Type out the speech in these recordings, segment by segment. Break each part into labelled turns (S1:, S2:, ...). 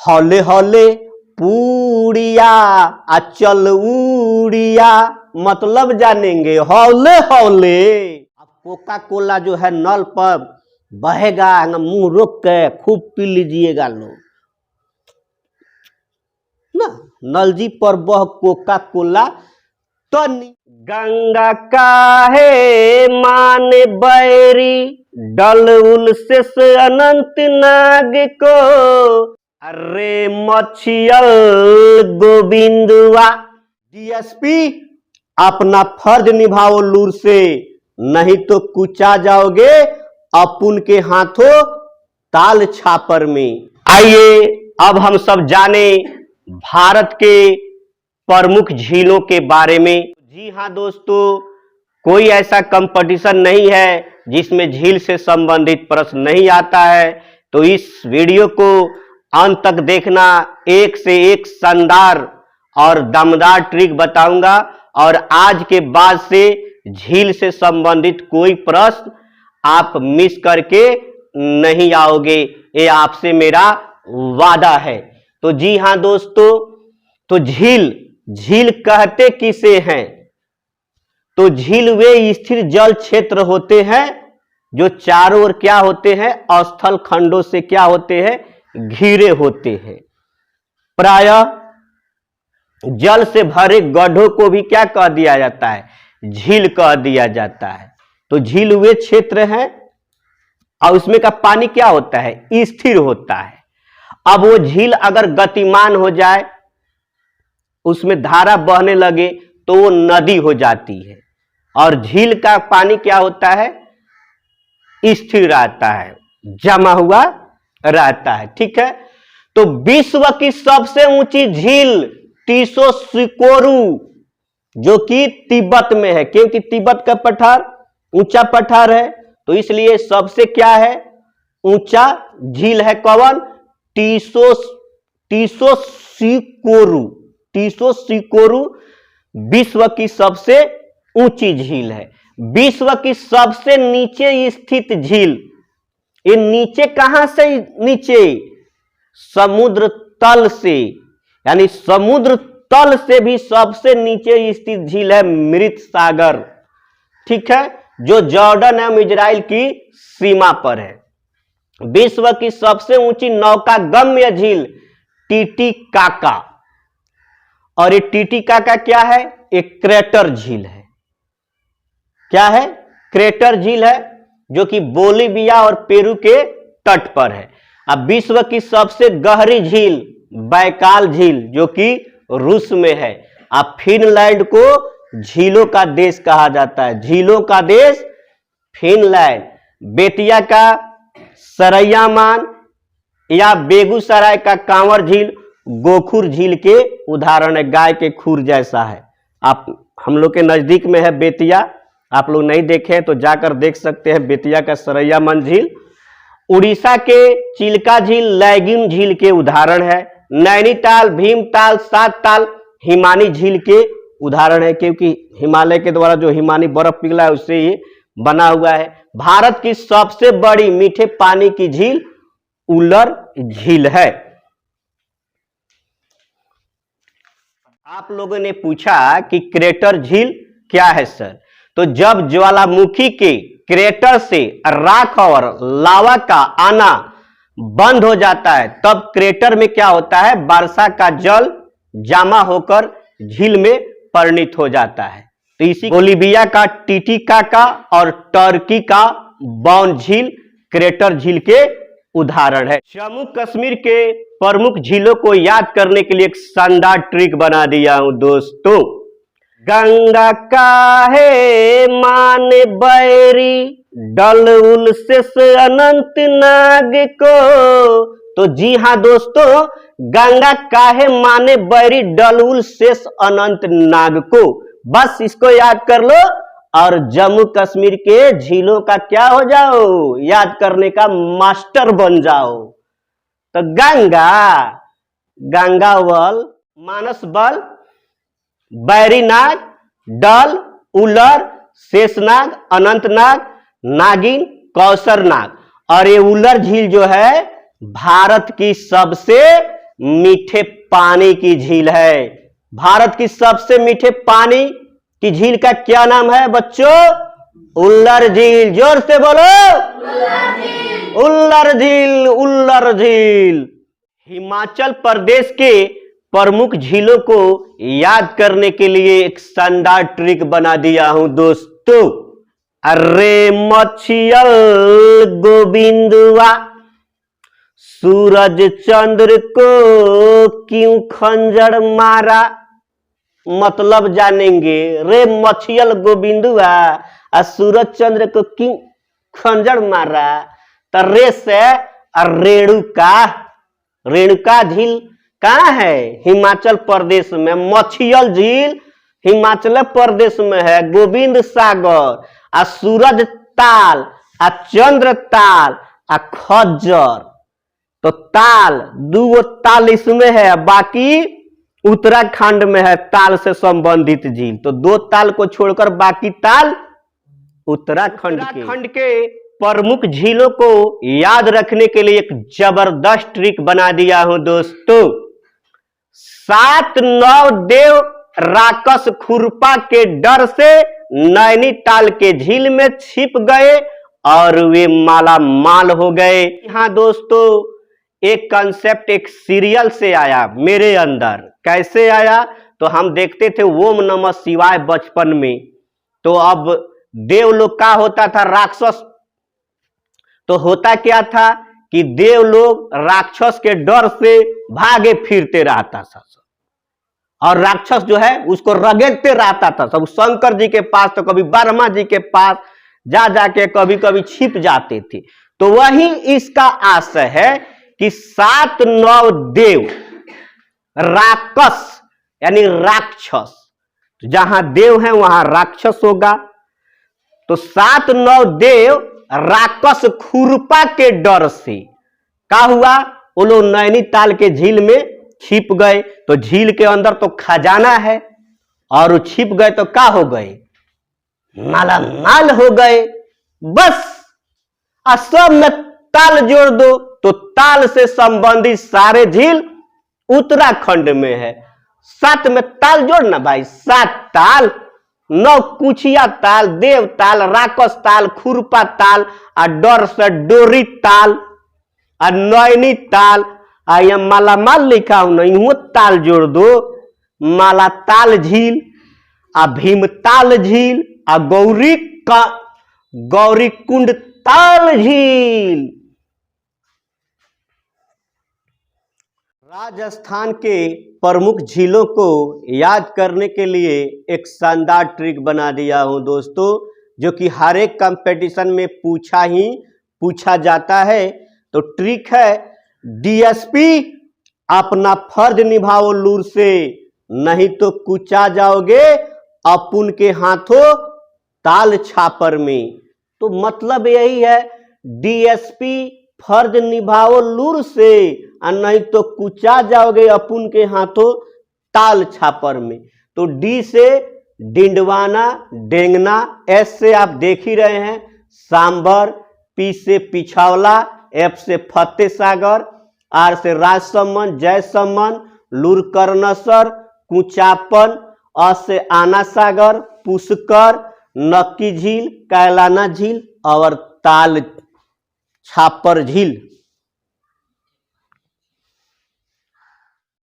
S1: हौले हौले पूड़िया चल उड़िया, मतलब जानेंगे हौले हौले। अब कोका कोला जो है नल पर बहेगा, मुंह रोक के खूब पी लीजिएगा लोग ना। नल जी पर बह कोका कोला तो गंगा काहे माने बैरी, डल उलसे अनंत नाग को, अरे मछियल गोविंदुआ। डीएसपी अपना फर्ज निभाओ लूर से, नहीं तो कुचा जाओगे अपुन के हाथों ताल छापर में। आइए अब हम सब जाने भारत के प्रमुख झीलों के बारे में। जी हाँ दोस्तों, कोई ऐसा कंपटीशन नहीं है जिसमें झील से संबंधित प्रश्न नहीं आता है, तो इस वीडियो को अंत तक देखना। एक से एक शानदार और दमदार ट्रिक बताऊंगा, और आज के बाद से झील से संबंधित कोई प्रश्न आप मिस करके नहीं आओगे, ये आपसे मेरा वादा है। तो जी हाँ दोस्तों, तो झील कहते किसे हैं? तो झील वे स्थिर जल क्षेत्र होते हैं जो चारों ओर क्या होते हैं, स्थल खंडों से क्या होते हैं, घिरे होते हैं। प्रायः जल से भरे गड्ढों को भी क्या कह दिया जाता है, झील कह दिया जाता है। तो झील वे क्षेत्र हैं और उसमें का पानी क्या होता है, स्थिर होता है। अब वो झील अगर गतिमान हो जाए, उसमें धारा बहने लगे, तो वो नदी हो जाती है। और झील का पानी क्या होता है, स्थिर रहता है, जमा हुआ रहता है। ठीक है, तो विश्व की सबसे ऊंची झील टीसो सिकोरू, जो कि तिब्बत में है, क्योंकि तिब्बत का पठार ऊंचा पठार है, तो इसलिए सबसे क्या है, ऊंचा झील है। कौन? टीसो सिकोरू विश्व की सबसे ऊंची झील है। विश्व की सबसे नीचे स्थित झील, ये नीचे कहां से, नीचे समुद्र तल से, यानी समुद्र तल से भी सबसे नीचे स्थित झील है मृत सागर। ठीक है, जो जॉर्डन एवं इजराइल की सीमा पर है। विश्व की सबसे ऊंची नौका गम्य झील टीटीकाका, और ये टीटीकाका क्या है, एक क्रेटर झील है। क्या है, क्रेटर झील है, जो कि बोलिविया और पेरू के तट पर है। अब विश्व की सबसे गहरी झील बैकाल झील, जो कि रूस में है। अब फिनलैंड को झीलों का देश कहा जाता है, झीलों का देश फिनलैंड। बेतिया का सरैयामान या बेगूसराय का कांवर झील गोखुर झील के उदाहरण है, गाय के खुर जैसा है। आप हम लोग के नजदीक में है बेतिया, आप लोग नहीं देखे हैं तो जाकर देख सकते हैं, बेतिया का सरैयामान झील। उड़ीसा के चिल्का झील लैगून झील के उदाहरण है। नैनीताल, भीमताल, सातताल हिमानी झील के उदाहरण है, क्योंकि हिमालय के द्वारा जो हिमानी बर्फ पिघला है उससे ये बना हुआ है। भारत की सबसे बड़ी मीठे पानी की झील उल्लर झील है। आप लोगों ने पूछा कि क्रेटर झील क्या है सर, तो जब ज्वालामुखी के क्रेटर से राख और लावा का आना बंद हो जाता है, तब क्रेटर में क्या होता है, वर्षा का जल जमा होकर झील में परिणत हो जाता है। तो इसी बोलिविया का टिटिकाका और टर्की का बौन झील क्रेटर झील के उदाहरण है। जम्मू कश्मीर के प्रमुख झीलों को याद करने के लिए एक शानदार ट्रिक बना दिया हूं दोस्तों। गंगा काहे माने बैरी, डल उलसे अनंत नाग को। तो जी हाँ दोस्तों, गंगा काहे माने बैरी, डल उलसे अनंत नाग को। बस इसको याद कर लो और जम्मू कश्मीर के झीलों का क्या हो जाओ, याद करने का मास्टर बन जाओ। तो गंगावल, मानसबल, बैरीनाग, डल, उलर, शेषनाग, अनंतनाग, नागिन, कौसरनाग। और ये उलर झील जो है भारत की सबसे मीठे पानी की झील है। भारत की सबसे मीठे पानी की झील का क्या नाम है बच्चों? उल्लर झील। जोर से बोलो, उल्लर झील, उल्लर झील। हिमाचल प्रदेश के प्रमुख झीलों को याद करने के लिए एक शानदार ट्रिक बना दिया हूं दोस्तों। अरे मछियल गोविंदवा, सूरज चंद्र को क्यों खंजर मारा? मतलब जानेंगे। रे मछियल गोविंदवा और सूरज चंद्र को क्यों खंजर मारा? तो रे से रेणुका झील कहाँ है? हिमाचल प्रदेश में। मछियल झील हिमाचल प्रदेश में है। गोविंद सागर आ सूरज ताल आ चंद्र ताल आ खज्जर, तो ताल दो ताल इसमें है, बाकी उत्तराखंड में है ताल से संबंधित झील। तो दो ताल को छोड़कर बाकी ताल उत्तराखंड के प्रमुख झीलों को याद रखने के लिए एक जबरदस्त ट्रिक बना दिया हूं दोस्तों। 7 नवदेव राक्षस खुरपा के डर से नैनीताल के झील में छिप गए और वे माला माल हो गए। हाँ दोस्तों, एक कंसेप्ट एक सीरियल से आया मेरे अंदर। कैसे आया? तो हम देखते थे ओम नमः शिवाय बचपन में। तो अब देव लोग का होता था? राक्षस। तो होता क्या था कि देव लोग राक्षस के डर से भागे फिरते रहता था और राक्षस जो है उसको रगड़ते रहता था सब। शंकर जी के पास तो कभी ब्रह्मा जी के पास जा जाके कभी कभी छिप जाते थे। तो वही इसका आशय है कि 7 नवदेव राक्षस यानी राक्षस, जहां देव है वहां राक्षस होगा। तो 7 नवदेव राक्षस खुरपा के डर से क्या हुआ? वो लोग नैनीताल के झील में छिप गए। तो झील के अंदर तो खजाना है और वो छिप गए तो क्या हो गए? मालामाल हो गए। बस सब में ताल जोड़ दो तो ताल से संबंधित सारे झील उत्तराखंड में है। 7 में ताल जोड़ना भाई, 7 ताल। 9 कुचिया ताल, देव ताल, राक्षस ताल, खुरपा ताल, आ डर से डोरी ताल, आ नैनी ताल, आ यहाँ मालामाल लिखा हूं नहीं, वो ताल जोड़ दो। माला ताल झील, आ भीमताल झील, आ गौरी कुंड ताल झील। राजस्थान के प्रमुख झीलों को याद करने के लिए एक शानदार ट्रिक बना दिया हूं दोस्तों, जो कि हर एक कंपटीशन में पूछा जाता है। तो ट्रिक है, डीएसपी अपना फर्ज निभाओ लूर से, नहीं तो कुचा जाओगे अपुन के हाथों ताल छापर में। तो मतलब यही है, डीएसपी फर्ज निभाओ लूर से और नहीं तो कुचा जाओगे अपुन के हाथों ताल छापर में। तो डी से डिंडवाना डेंगना, एस से आप देख ही रहे हैं सांबर, पी से पिछावला, एफ से फतेह सागर, आर से राजसमंद जयसमंद, लूरकर्णसर कुचापन, अ से आना सागर, पुष्कर, नक्की झील, कैलाना झील और ताल छापर झील।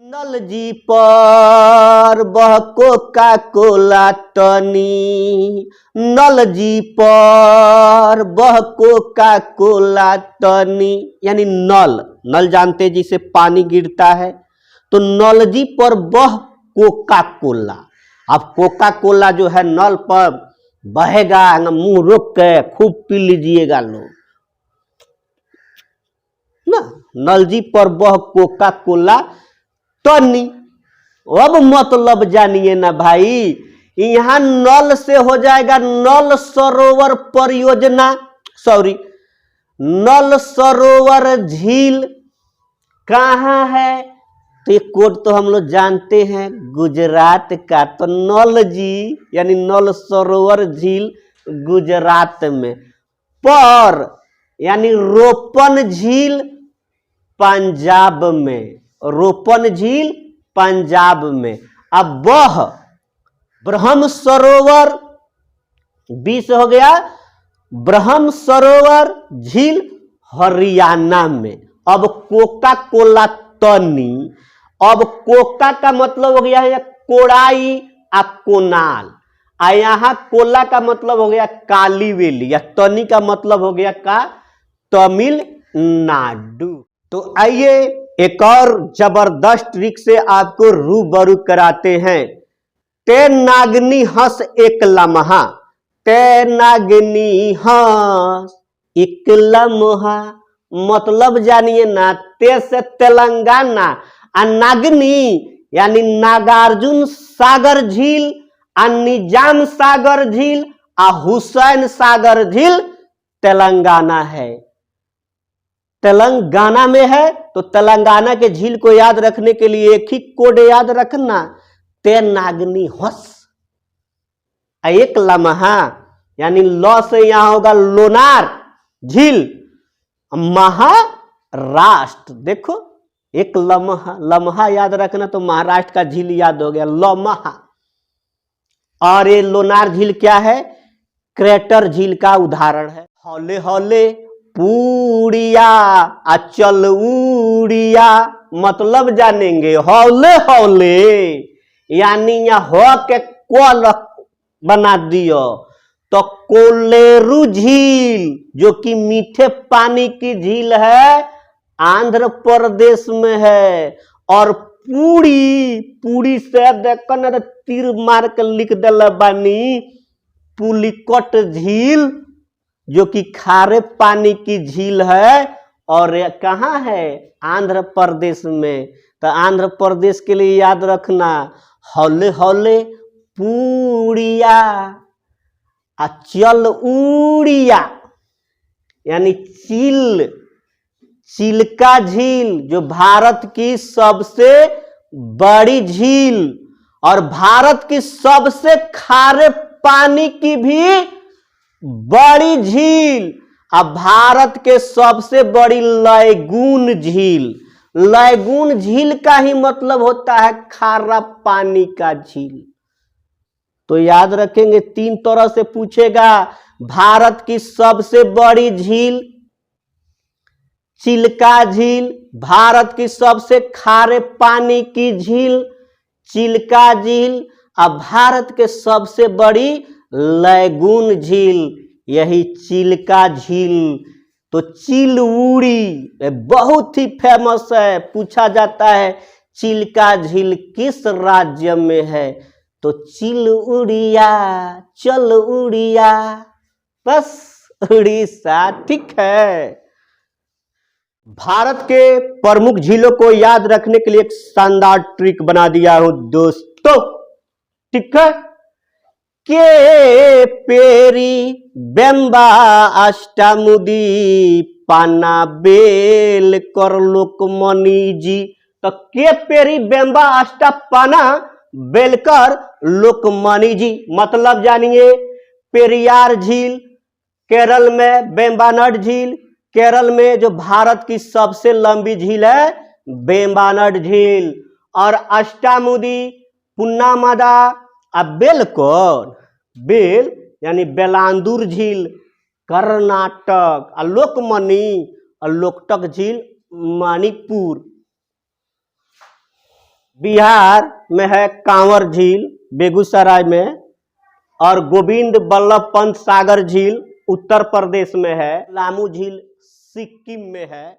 S1: नल जी पर बह कोका कोला तनी, नल जी पर बह कोका कोला तनी, यानी नल जानते जिसे पानी गिरता है। तो नल जी पर बह कोका कोला। अब कोका कोला जो है नल पर बहेगा, मुंह रोक के खूब पी लीजिएगा लोग ना। नल जी पर बह कोका कोला तनी। अब मतलब जानिए ना भाई, यहां नल से हो जाएगा नल सरोवर परियोजना, सॉरी नल सरोवर झील कहाँ है? तो ये कोड तो हम लोग जानते हैं गुजरात का। तो नल जी यानी नल सरोवर झील गुजरात में, पर यानी रोपन झील पंजाब में। रोपन झील पंजाब में। अब वह ब्रह्म सरोवर 20 हो गया, ब्रह्म सरोवर झील हरियाणा में। अब कोका कोला तनी, अब कोका का मतलब हो गया है कोड़ाई आ कोनाल, आ यहाँ कोला का मतलब हो गया काली वेली, या तनी का मतलब हो गया का तमिलनाडु। तो आइए एक और जबरदस्त ट्रिक से आपको रूबरू कराते हैं। ते नागनी हंस एक लम्हा, ते नागनी हंस एक लम्हा, मतलब जानिए ना, ते से तेलंगाना, आ नागनी यानी नागार्जुन सागर झील, आ निजाम सागर झील, आ हुसैन सागर झील तेलंगाना है। तेलंगाना में है तो तेलंगाना के झील को याद रखने के लिए एक ही कोड याद रखना, ते नागनी हंस एक लम्हा, यानी लौ से यहां होगा लोनार झील, महाराष्ट्र। देखो एक लम्हा, लम्हा याद रखना तो महाराष्ट्र का झील याद हो गया, लम्हा। और ये लोनार झील क्या है? क्रेटर झील का उदाहरण है। हौले हौले पूड़िया अचल उड़िया, मतलब जानेंगे हौले हौले यानी यहाँ हो के कोल बना दियो, तो कोलेरू झील जो कि मीठे पानी की झील है, आंध्र प्रदेश में है। और पूरी, पूरी से देखो ना तीर मार के लिख दिल बानी, पुलिकट झील जो कि खारे पानी की झील है, और कहाँ है? आंध्र प्रदेश में। तो आंध्र प्रदेश के लिए याद रखना हौले हौले पूड़िया अचल उड़िया, यानी चिल, चिल्का झील जो भारत की सबसे बड़ी झील और भारत की सबसे खारे पानी की भी बड़ी झील, अब भारत के सबसे बड़ी लैगून झील। लैगून झील का ही मतलब होता है खारा पानी का झील। तो याद रखेंगे, 3 तरह से पूछेगा। भारत की सबसे बड़ी झील चिल्का झील, भारत की सबसे खारे पानी की झील चिल्का झील, और भारत के सबसे बड़ी लैगून झील यही चिल्का झील। तो चिलउड़ी बहुत ही फेमस है, पूछा जाता है चिल्का झील किस राज्य में है, तो चिलउड़िया, चल उड़िया, बस उड़ीसा। ठीक है। भारत के प्रमुख झीलों को याद रखने के लिए एक शानदार ट्रिक बना दिया हूं दोस्तों। ठीक है। के पेरी बेम्बा अष्टामुदी पाना बेल कर लोकमणि जी। तो के पेरी बेम्बा अष्टा पाना बेलकर लोकमणि जी, मतलब जानिए पेरियार झील केरल में, बेम्बानड झील केरल में जो भारत की सबसे लंबी झील है बेम्बानड झील, और अष्टामुदी पुन्नामादा बेलकोर, बेल यानी बेलांदूर झील कर्नाटक, और लोकमणि और लोकटक झील मणिपुर। बिहार में है कांवर झील बेगूसराय में, और गोविंद बल्लभ पंत सागर झील उत्तर प्रदेश में है, लामू झील सिक्किम में है।